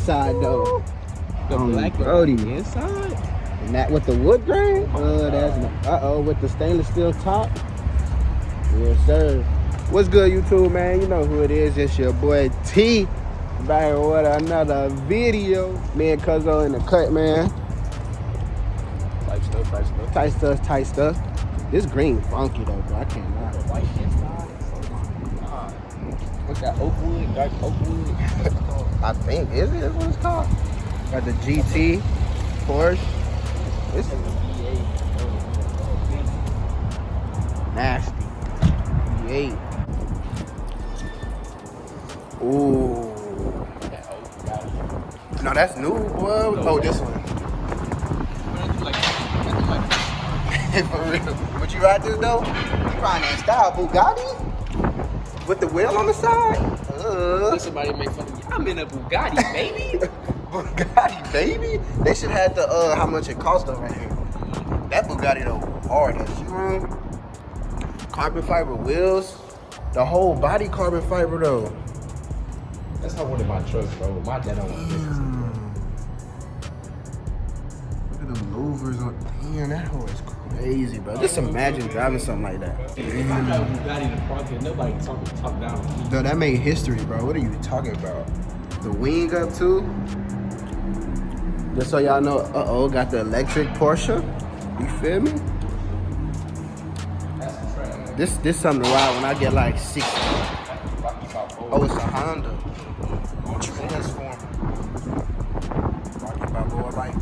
inside though. The black Brody inside. And that with the wood grain? That's with the stainless steel top. Yes, sir. What's good, YouTube, man? You know who it is. It's your boy T. Back with another video. Me and Cuzzo in the cut, man. Tight stuff. This green funky though, bro. I can't lie. White inside. What's that? Oak wood? Dark oak wood? I think is it? That's what it's called. Got the GT Porsche. This is nasty. V8. Ooh. No, that's new, boy. Oh, this one. For real. Would you ride this though? You riding that style Bugatti? With the wheel on the side? Somebody make fun of me. I'm in a Bugatti, baby. Bugatti, baby? They should have the how much it cost over here. That Bugatti though, hard. That Chiron, carbon fiber wheels, the whole body carbon fiber though. That's how one of my trucks, bro. My dad don't want this. Look at them louvers on. Damn, that hoe is crazy, bro. Just imagine driving something like that. If I got a Bugatti in the park, nobody can talk down. Though that made history, bro. What are you talking about? The wing up too. Just so y'all know, got the electric Porsche. You feel me? This something to ride when I get like 60. Oh, it's a Honda. Transformer. Rocky Balboa, like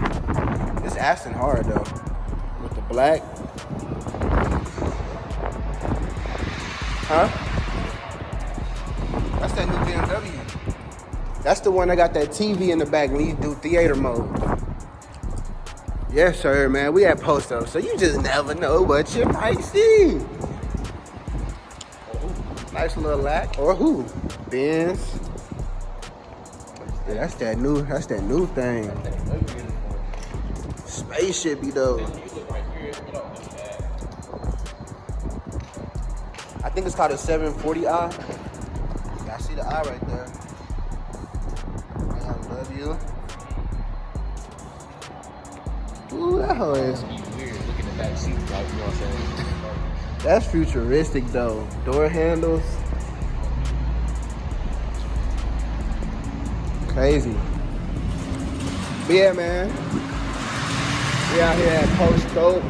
this Aston hard though. With the black. Huh? That's that new BMW. That's the one that got that TV in the back when you do theater mode. Yes, sir, man. We at Posto, so you just never know what you might see. Nice little lack. Or who? Benz. Yeah, that's that new thing. Spaceshipy though. I think it's called a 740i. I see the eye right there. I love you. Ooh, that hoe is Weird. Look at the back seat, like, you know what I'm saying? That's futuristic though. Door handles. Crazy. But yeah, man. We out here at Posto,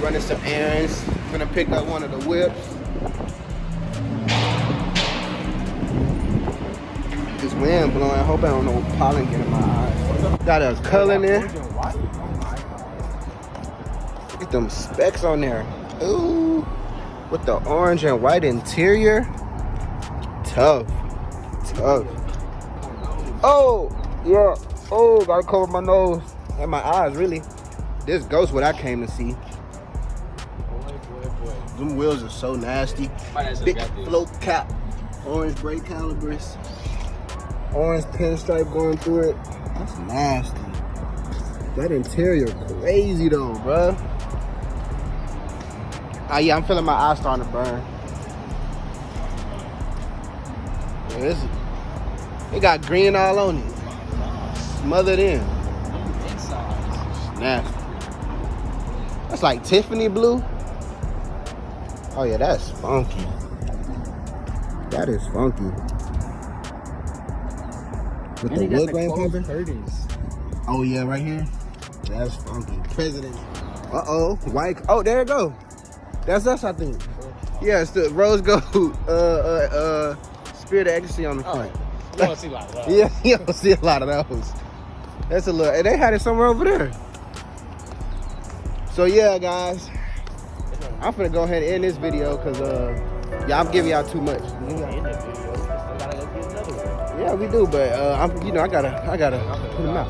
running some errands. Gonna pick up one of the whips. This wind blowing. I hope I don't know pollen get in my eyes. Got a color in there. Look at them specs on there. Ooh. With the orange and white interior. Tough. Oh, yeah. Oh, gotta cover my nose and my eyes, really. This ghost what I came to see. Them wheels are so nasty. Big float cap. Orange brake calipers. Orange pinstripe going through it. That's nasty. That interior crazy though, bruh. Yeah, I'm feeling my eyes starting to burn. Yeah, it got green all on it. Smothered in. Nasty. That's like Tiffany blue. Oh yeah, that's funky. That is funky. With the wood grain pumping. Oh yeah, right here. That's funky. President. White. Oh, there it go. That's us, I think. Yeah, it's the rose gold Spirit of Ecstasy on the front. You don't see a lot of those. Yeah, you don't see a lot of those. That's a little, and they had it somewhere over there. So yeah, guys, I'm finna go ahead and end this video because yeah, I'm giving y'all too much. Yeah, we do, but I gotta put them out.